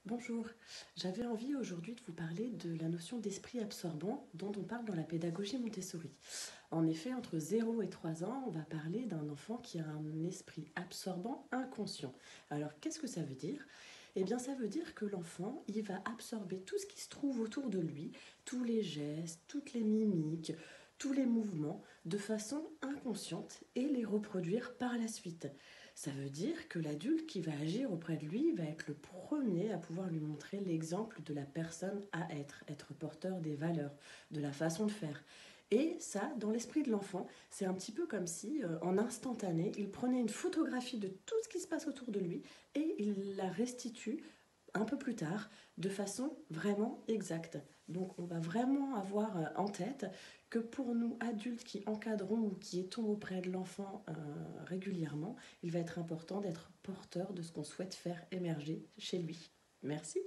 Bonjour, j'avais envie aujourd'hui de vous parler de la notion d'esprit absorbant dont on parle dans la pédagogie Montessori. En effet, entre 0 et 3 ans, on va parler d'un enfant qui a un esprit absorbant inconscient. Alors, qu'est-ce que ça veut dire? Eh bien, ça veut dire que l'enfant, il va absorber tout ce qui se trouve autour de lui, tous les gestes, toutes les mimiques, tous les mouvements, de façon inconsciente et les reproduire par la suite. Ça veut dire que l'adulte qui va agir auprès de lui va être le premier à pouvoir lui montrer l'exemple de la personne à être porteur des valeurs, de la façon de faire. Et ça, dans l'esprit de l'enfant, c'est un petit peu comme si, en instantané, il prenait une photographie de tout ce qui se passe autour de lui et il la restitue un peu plus tard de façon vraiment exacte. Donc on va vraiment avoir en tête que pour nous adultes qui encadrons ou qui étons auprès de l'enfant régulièrement, il va être important d'être porteur de ce qu'on souhaite faire émerger chez lui. Merci.